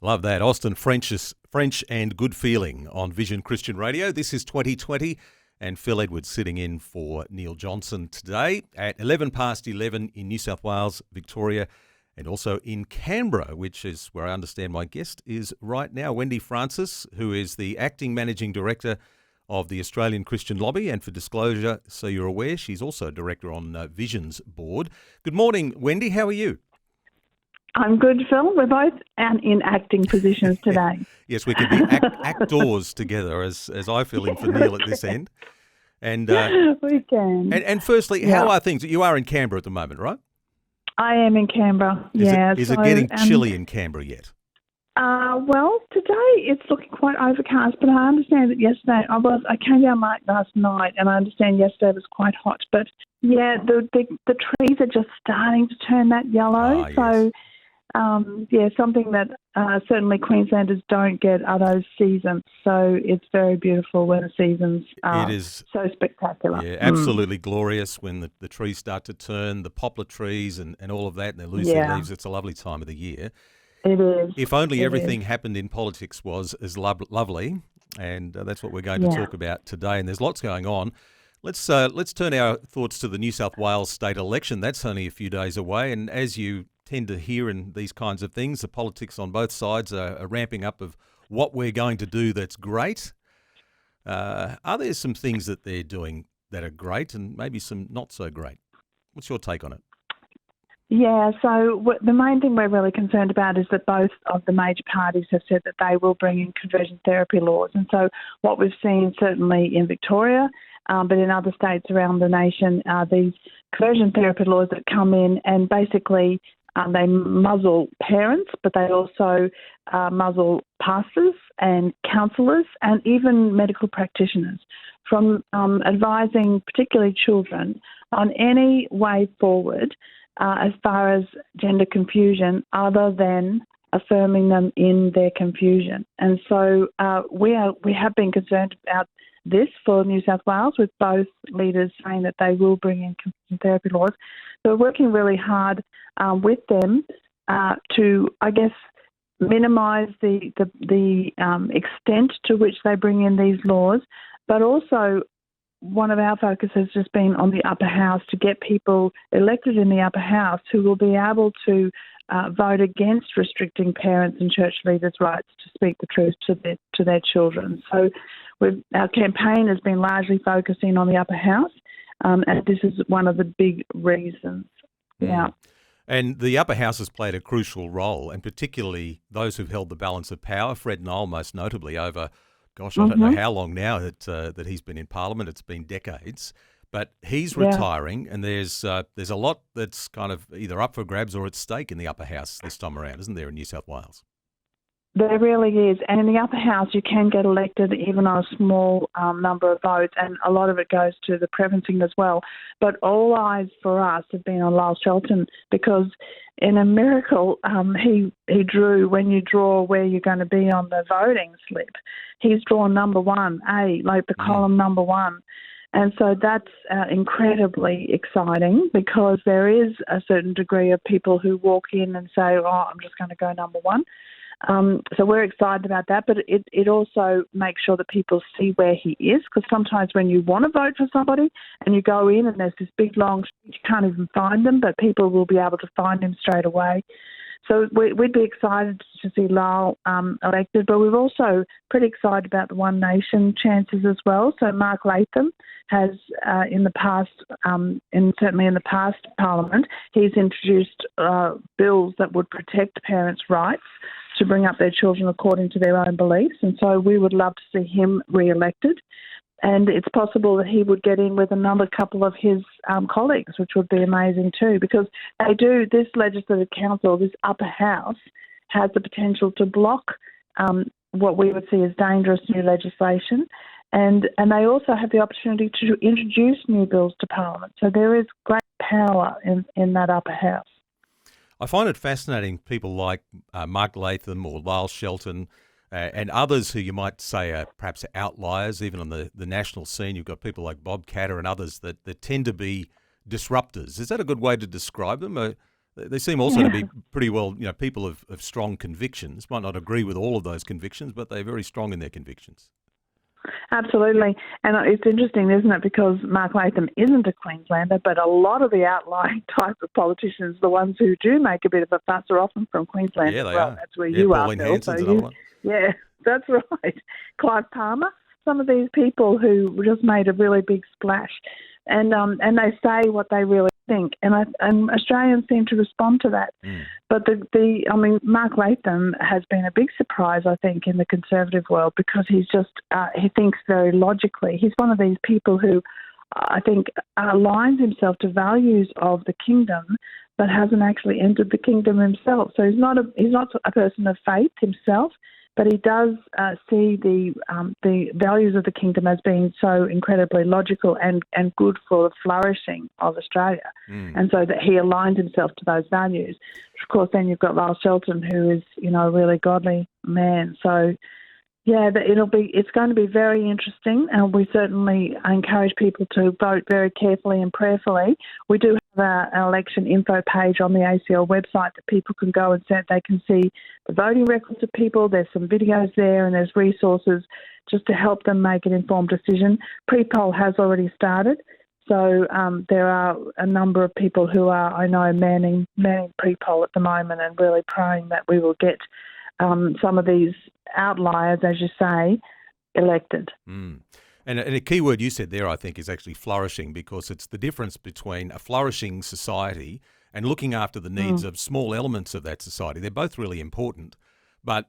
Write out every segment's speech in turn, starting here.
Love that. Austin French and Good Feeling on Vision Christian Radio. This is 2020 and Phil Edwards sitting in for Neil Johnson today at 11 past 11 in New South Wales, Victoria, and also in Canberra, which is where I understand my guest is right now, Wendy Francis, who is the Acting Managing Director of the Australian Christian Lobby. And for disclosure, so you're aware, she's also Director on Vision's board. Good morning, Wendy. How are you? I'm good, Phil. We're both in acting positions today. Yes, we could be actors together, as I fill in for Neil at this end. And we can. And firstly, how are things? You are in Canberra at the moment, right? I am in Canberra. Is it getting chilly in Canberra yet? Well, today it's looking quite overcast, but I understand that yesterday I came down last night, and I understand yesterday was quite hot. But yeah, the trees are just starting to turn that yellow. Yes. So. Something that certainly Queenslanders don't get are those seasons. So it's very beautiful when the seasons are so spectacular. Yeah, absolutely glorious when the trees start to turn, the poplar trees and all of that, and they lose their leaves. It's a lovely time of the year. It is. If only everything happened in politics was as lovely, and that's what we're going to talk about today. And there's lots going on. Let's turn our thoughts to the New South Wales State Election. That's only a few days away, and as you tend to hear in these kinds of things, the politics on both sides are ramping up of what we're going to do that's great. Are there some things that they're doing that are great and maybe some not so great? What's your take on it? Yeah, so the main thing we're really concerned about is that both of the major parties have said that they will bring in conversion therapy laws. And so what we've seen certainly in Victoria, but in other states around the nation, are these conversion therapy laws that come in and basically they muzzle parents, but they also muzzle pastors and counsellors and even medical practitioners from advising particularly children on any way forward as far as gender confusion other than affirming them in their confusion. And so we have been concerned about this for New South Wales, with both leaders saying that they will bring in conversion therapy laws. So we're working really hard with them to, I guess, minimise the extent to which they bring in these laws, but also one of our focus has just been on the upper house to get people elected in the upper house who will be able to vote against restricting parents and church leaders' rights to speak the truth to their children. So our campaign has been largely focusing on the upper house, and this is one of the big reasons. Yeah. And the upper house has played a crucial role, and particularly those who've held the balance of power. Fred Knoll, most notably, over, I don't know how long now that he's been in Parliament. It's been decades. But he's retiring, and there's a lot that's kind of either up for grabs or at stake in the upper house this time around, isn't there, in New South Wales? There really is. And in the upper house, you can get elected even on a small number of votes, and a lot of it goes to the preferencing as well. But all eyes for us have been on Lyle Shelton, because in a miracle, he drew, when you draw where you're going to be on the voting slip, he's drawn number 1A, like the column number 1. And so that's incredibly exciting, because there is a certain degree of people who walk in and say, I'm just going to go number 1. So we're excited about that, but it also makes sure that people see where he is, because sometimes when you want to vote for somebody and you go in and there's this big long, you can't even find them, but people will be able to find him straight away. So we'd be excited to see Lyle elected, but we're also pretty excited about the One Nation chances as well. So Mark Latham has, in the past, and certainly in the past Parliament, he's introduced bills that would protect parents' rights to bring up their children according to their own beliefs. And so we would love to see him re-elected. And it's possible that he would get in with another couple of his colleagues, which would be amazing too, because this Legislative Council, this upper house, has the potential to block what we would see as dangerous new legislation. And they also have the opportunity to introduce new bills to Parliament. So there is great power in that upper house. I find it fascinating, people like Mark Latham or Lyle Shelton and others who you might say are perhaps outliers, even on the national scene. You've got people like Bob Catter and others that tend to be disruptors. Is that a good way to describe them? They seem also to be pretty well, people of strong convictions. Might not agree with all of those convictions, but they're very strong in their convictions. Absolutely. And it's interesting, isn't it, because Mark Latham isn't a Queenslander, but a lot of the outlying type of politicians, the ones who do make a bit of a fuss, are often from Queensland as well. That's where you are, Phil. Hanson's another one. Yeah, that's right. Clive Palmer, some of these people who just made a really big splash. And they say what they really think, and Australians seem to respond to that. But Mark Latham has been a big surprise, I think, in the Conservative world because he's just he thinks very logically. He's one of these people who I think aligns himself to values of the kingdom, but hasn't actually entered the kingdom himself. So he's not a person of faith himself. But he does see the values of the kingdom as being so incredibly logical and good for the flourishing of Australia. And so that he aligns himself to those values. Of course, then you've got Lyle Shelton, who is, a really godly man. So, yeah, it's going to be very interesting, and we certainly encourage people to vote very carefully and prayerfully. We do have an election info page on the ACL website that people can go and they can see the voting records of people. There's some videos there, and there's resources just to help them make an informed decision. Pre-poll has already started, so there are a number of people who are, I know, manning pre-poll at the moment and really praying that we will get some of these outliers, as you say, elected. And a key word you said there, I think, is actually flourishing, because it's the difference between a flourishing society and looking after the needs of small elements of that society. They're both really important, but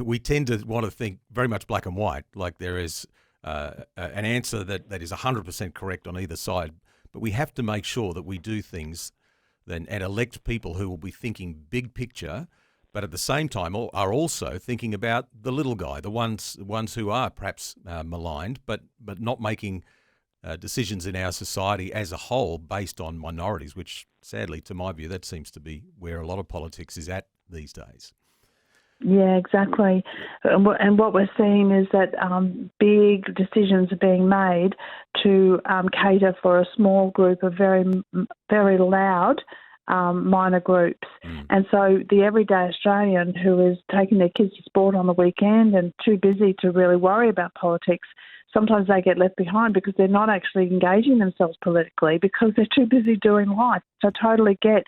we tend to want to think very much black and white, like there is an answer that is 100% correct on either side. But we have to make sure that we do things and elect people who will be thinking big picture, but at the same time are also thinking about the little guy, the ones who are perhaps maligned, but not making decisions in our society as a whole based on minorities, which sadly, to my view, that seems to be where a lot of politics is at these days. Yeah, exactly. And what we're seeing is that big decisions are being made to cater for a small group of very, very loud minor groups. And so the everyday Australian who is taking their kids to sport on the weekend and too busy to really worry about politics, sometimes they get left behind because they're not actually engaging themselves politically because they're too busy doing life. So I totally get.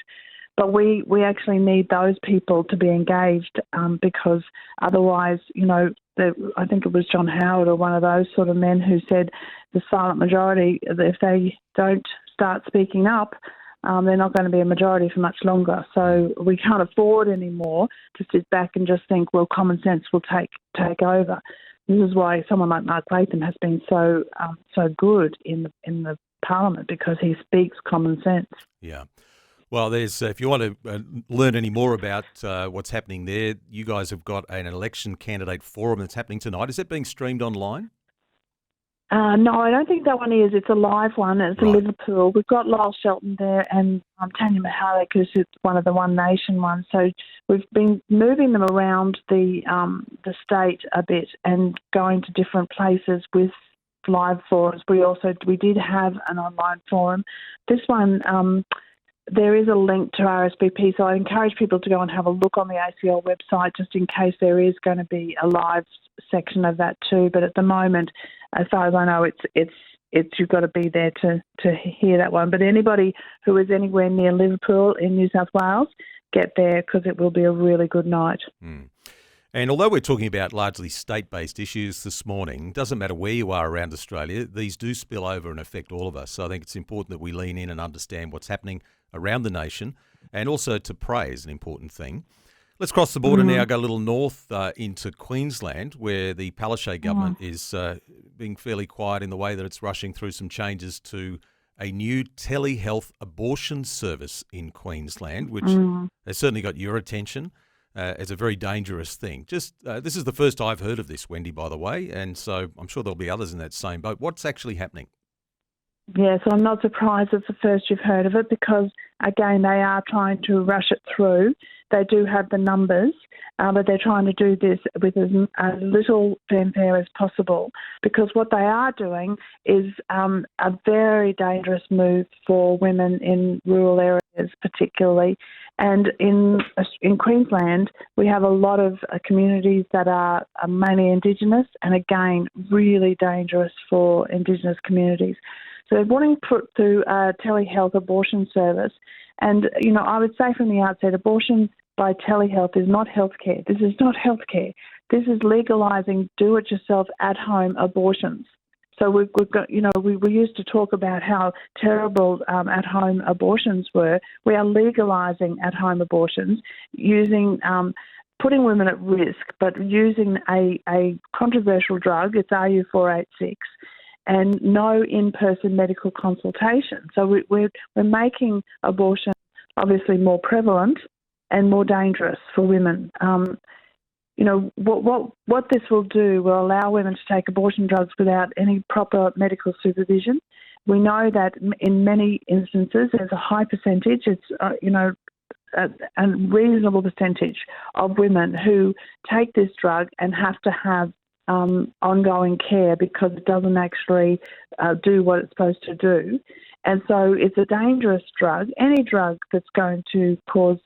But we actually need those people to be engaged because otherwise, I think it was John Howard or one of those sort of men who said the silent majority, if they don't start speaking up, they're not going to be a majority for much longer. So we can't afford anymore to sit back and just think, well, common sense will take over. This is why someone like Mark Latham has been so good in the Parliament, because he speaks common sense. Yeah. Well, there's if you want to learn any more about what's happening there, you guys have got an election candidate forum that's happening tonight. Is it being streamed online? No, I don't think that one is. It's a live one. It's in Liverpool. We've got Lyle Shelton there and Tanya Mahalik, who's one of the One Nation ones. So we've been moving them around the state a bit and going to different places with live forums. We did have an online forum. This one, there is a link to RSVP, so I encourage people to go and have a look on the ACL website just in case there is going to be a live section of that too. But at the moment, as far as I know, it's you've got to be there to hear that one. But anybody who is anywhere near Liverpool in New South Wales, get there because it will be a really good night. And although we're talking about largely state-based issues this morning, doesn't matter where you are around Australia, these do spill over and affect all of us. So I think it's important that we lean in and understand what's happening around the nation, and also to pray is an important thing. Let's cross the border now, go a little north into Queensland, where the Palaszczuk government is being fairly quiet in the way that it's rushing through some changes to a new telehealth abortion service in Queensland, which has certainly got your attention as a very dangerous thing. This is the first I've heard of this, Wendy, by the way, and so I'm sure there'll be others in that same boat. What's actually happening? Yeah, so I'm not surprised it's the first you've heard of it because, again, they are trying to rush it through. They do have the numbers, but they're trying to do this with as little fanfare as possible because what they are doing is a very dangerous move for women in rural areas particularly. And in Queensland, we have a lot of communities that are mainly Indigenous and, again, really dangerous for Indigenous communities. So they're wanting to put through a telehealth abortion service. And, I would say from the outset, abortion by telehealth is not healthcare. This is not healthcare. This is legalising do-it-yourself at-home abortions. So we've got, we used to talk about how terrible at-home abortions were. We are legalising at-home abortions using putting women at risk, but using a controversial drug. It's RU486. And no in-person medical consultation. So we're making abortion obviously more prevalent and more dangerous for women. What this will do will allow women to take abortion drugs without any proper medical supervision. We know that in many instances there's a high percentage, a reasonable percentage of women who take this drug and have to have ongoing care because it doesn't actually do what it's supposed to do. And so it's a dangerous drug. Any drug that's going to cause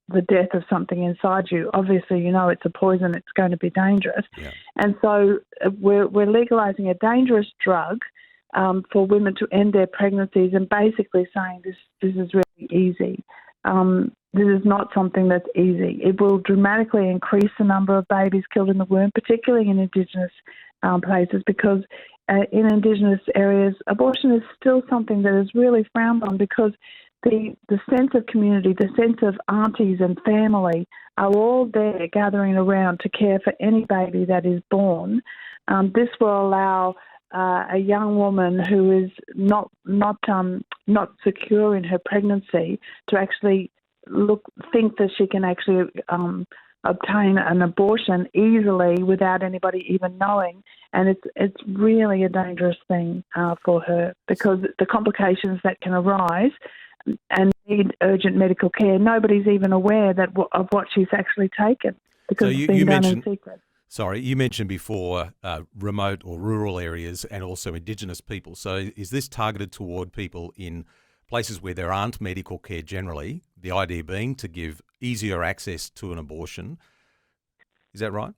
the death of something inside you, obviously, it's a poison, it's going to be dangerous. Yeah. And so we're legalising a dangerous drug for women to end their pregnancies and basically saying this is really easy. This is not something that's easy. It will dramatically increase the number of babies killed in the womb, particularly in Indigenous places, because in Indigenous areas, abortion is still something that is really frowned on because the sense of community, the sense of aunties and family are all there gathering around to care for any baby that is born. This will allow a young woman who is not secure in her pregnancy to actually think that she can actually obtain an abortion easily without anybody even knowing, and it's really a dangerous thing for her because the complications that can arise and need urgent medical care. Nobody's even aware of what she's actually taken because it's been done in secret. Sorry, you mentioned before remote or rural areas and also Indigenous people. So is this targeted toward people in places where there aren't medical care generally, the idea being to give easier access to an abortion? Is that right?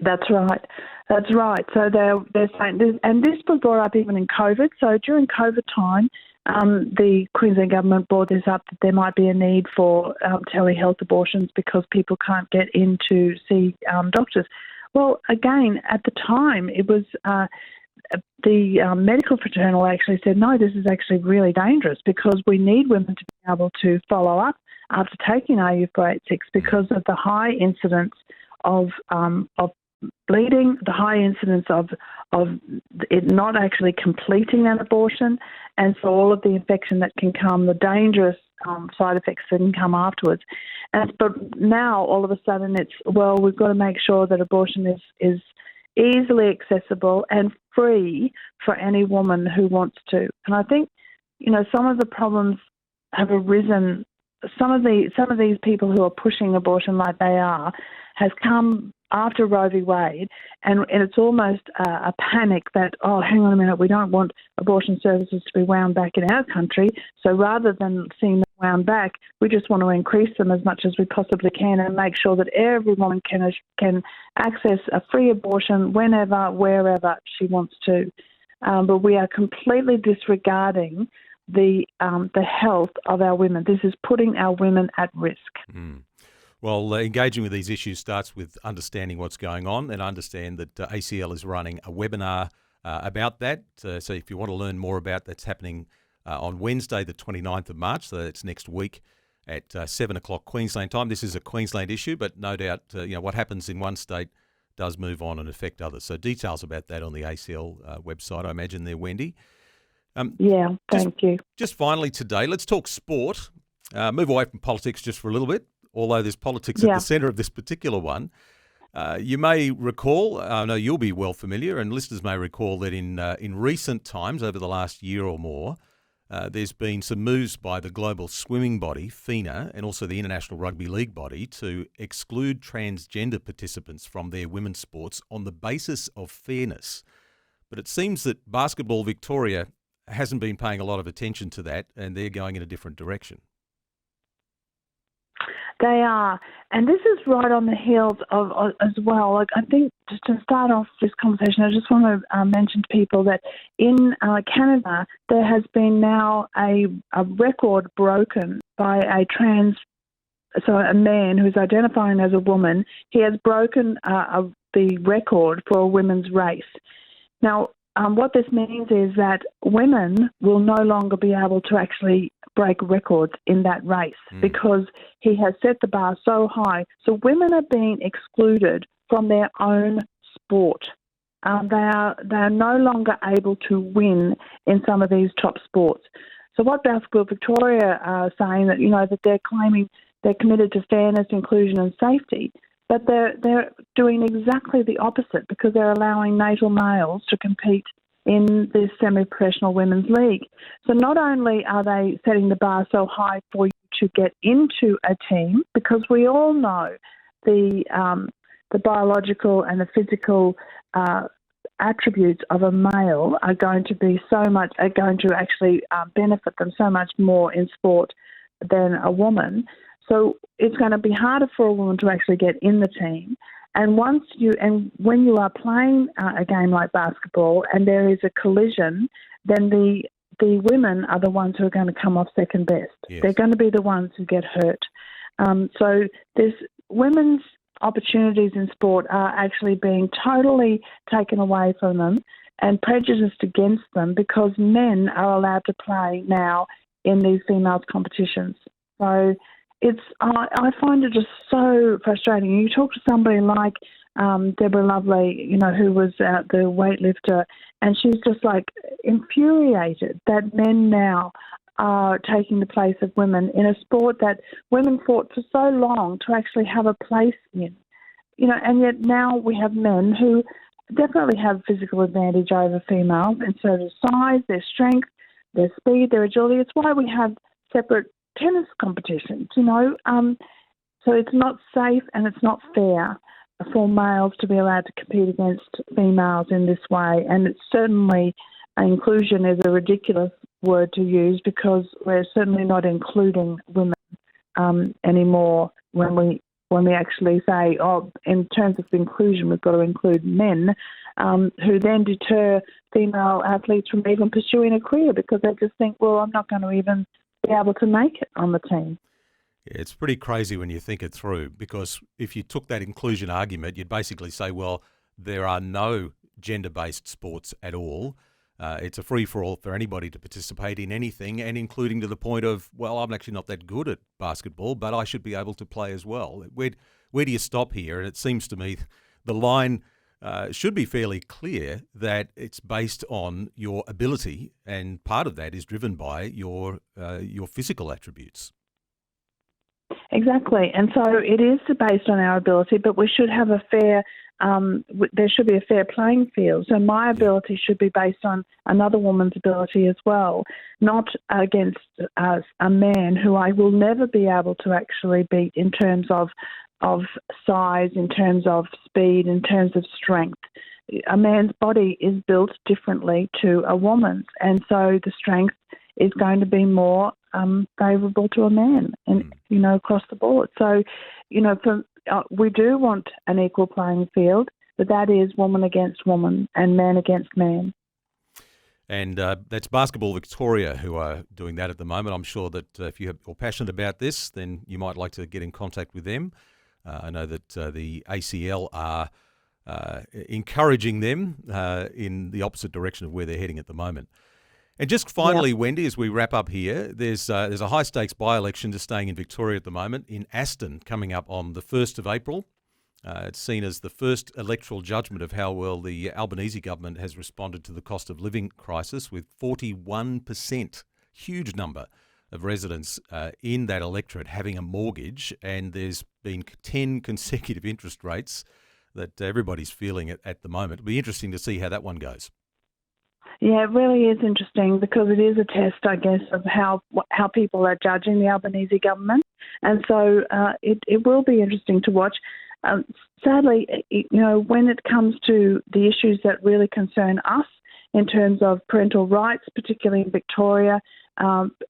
That's right. So they're saying this, and this was brought up even in COVID. So during COVID time, the Queensland government brought this up that there might be a need for telehealth abortions because people can't get in to see doctors. Well, again, at the time, it was the medical fraternal actually said, no, this is actually really dangerous because we need women to be able to follow up after taking RU486 because of the high incidence of bleeding, the high incidence of it not actually completing an abortion, and so all of the infection that can come, the dangerous side effects that can come afterwards. But now all of a sudden we've got to make sure that abortion is easily accessible and free for any woman who wants to. And I think, some of the problems have arisen. Some of these people who are pushing abortion like they are has come after Roe v. Wade, and it's almost a panic that, hang on a minute, we don't want abortion services to be wound back in our country, so rather than seeing them wound back, we just want to increase them as much as we possibly can and make sure that every woman can access a free abortion whenever, wherever she wants to. But we are completely disregarding the health of our women. This is putting our women at risk. Mm. Well, engaging with these issues starts with understanding what's going on, and understand that ACL is running a webinar about that. So if you want to learn more about that's happening on Wednesday, the 29th of March, so that's next week at 7 o'clock Queensland time. This is a Queensland issue, but no doubt what happens in one state does move on and affect others. So details about that on the ACL website, I imagine there, Wendy. Thank you. Just finally today, let's talk sport. Move away from politics just for a little bit, although there's politics at the centre of this particular one. You may recall, I know you'll be well familiar, and listeners may recall that in recent times, over the last year or more, there's been some moves by the global swimming body, FINA, and also the International Rugby League body to exclude transgender participants from their women's sports on the basis of fairness. But it seems that Basketball Victoria hasn't been paying a lot of attention to that, and they're going in a different direction. They are. And this is right on the heels of as well. Like, I think just to start off this conversation, I just want to mention to people that in Canada, there has been now a record broken by a man who's identifying as a woman. He has broken the record for a women's race. Now, what this means is that women will no longer be able to actually break records in that race because he has set the bar so high. So women are being excluded from their own sport. They are no longer able to win in some of these top sports. So what Basketball Victoria are saying that they're claiming they're committed to fairness, inclusion and safety, but they're doing exactly the opposite because they're allowing natal males to compete in this semi-professional women's league. So not only are they setting the bar so high for you to get into a team, because we all know the biological and the physical attributes of a male are going to actually benefit them so much more in sport than a woman. So it's going to be harder for a woman to actually get in the team. And when you are playing a game like basketball and there is a collision, then the women are the ones who are going to come off second best. Yes. They're going to be the ones who get hurt. So there's women's opportunities in sport are actually being totally taken away from them and prejudiced against them because men are allowed to play now in these females competitions. So I find it just so frustrating. You talk to somebody like Deborah Lovely, who was the weightlifter, and she's just like infuriated that men now are taking the place of women in a sport that women fought for so long to actually have a place in. And yet now we have men who definitely have physical advantage over females, and so their size, their strength, their speed, their agility. It's why we have separate tennis competitions, so it's not safe and it's not fair for males to be allowed to compete against females in this way. And it's certainly, inclusion is a ridiculous word to use because we're certainly not including women anymore when we actually say, in terms of inclusion, we've got to include men, who then deter female athletes from even pursuing a career because they just think, well, I'm not going to even be able to make it on the team. Yeah, it's pretty crazy when you think it through, because if you took that inclusion argument, you'd basically say, well, there are no gender-based sports at all. It's a free-for-all for anybody to participate in anything, and including to the point of, well, I'm actually not that good at basketball, but I should be able to play as well. Where do you stop here? And it seems to me the line should be fairly clear that it's based on your ability, and part of that is driven by your physical attributes. Exactly, and so it is based on our ability, but we should have there should be a fair playing field. So my ability should be based on another woman's ability as well, not against a man who I will never be able to actually beat in terms of size, in terms of speed, in terms of strength. A man's body is built differently to a woman's, and so the strength is going to be more favourable to a man, and across the board. So, we do want an equal playing field, but that is woman against woman and man against man. And that's Basketball Victoria who are doing that at the moment. I'm sure that if you're passionate about this, then you might like to get in contact with them. I know that the ACL are encouraging them in the opposite direction of where they're heading at the moment. And just finally, Wendy, as we wrap up here, there's a high-stakes by-election just staying in Victoria at the moment in Aston coming up on the 1st of April. It's seen as the first electoral judgment of how well the Albanese government has responded to the cost of living crisis, with 41%, huge number of residents in that electorate having a mortgage, and there's been 10 consecutive interest rates that everybody's feeling at the moment. It'll be interesting to see how that one goes. Yeah, it really is interesting because it is a test, I guess, of how people are judging the Albanese government. And so it will be interesting to watch. Sadly, when it comes to the issues that really concern us in terms of parental rights, particularly in Victoria,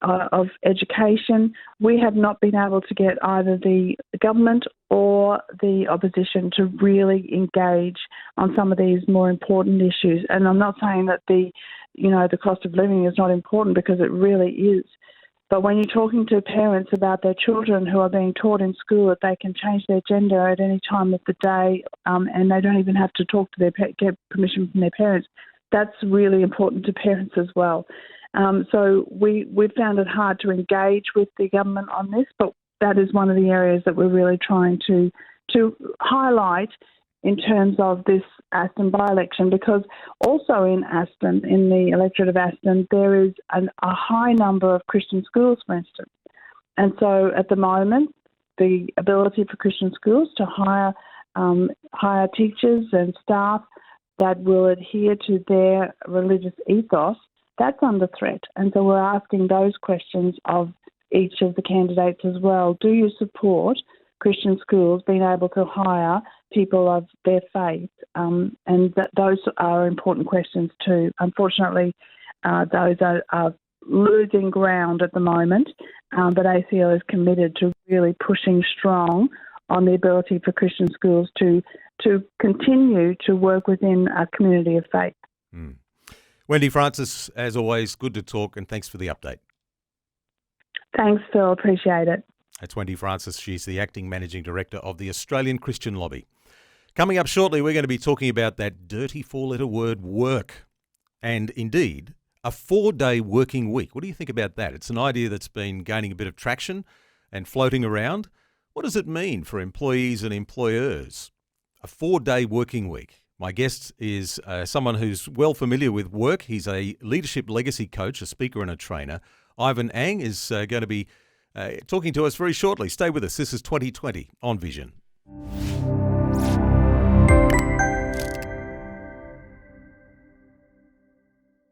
of education, we have not been able to get either the government or the opposition to really engage on some of these more important issues. And I'm not saying that the cost of living is not important, because it really is. But when you're talking to parents about their children who are being taught in school that they can change their gender at any time of the day, and they don't even have to talk to get permission from their parents, that's really important to parents as well. So we found it hard to engage with the government on this, but that is one of the areas that we're really trying to highlight in terms of this Aston by-election, because also in Aston, in the electorate of Aston, there is a high number of Christian schools, for instance. And so at the moment, the ability for Christian schools to hire teachers and staff that will adhere to their religious ethos, that's under threat. And so we're asking those questions of each of the candidates as well. Do you support Christian schools being able to hire people of their faith? And those are important questions too. Unfortunately, those are losing ground at the moment, but ACL is committed to really pushing strong on the ability for Christian schools to continue to work within a community of faith. Mm. Wendy Francis, as always, good to talk, and thanks for the update. Thanks, Phil. Appreciate it. That's Wendy Francis. She's the Acting Managing Director of the Australian Christian Lobby. Coming up shortly, we're going to be talking about that dirty four-letter word, work, and indeed a 4-day working week. What do you think about that? It's an idea that's been gaining a bit of traction and floating around. What does it mean for employees and employers? A 4-day working week. My guest is someone who's well familiar with work. He's a leadership legacy coach, a speaker and a trainer. Ivan Ang is going to be talking to us very shortly. Stay with us. This is 2020 on Vision.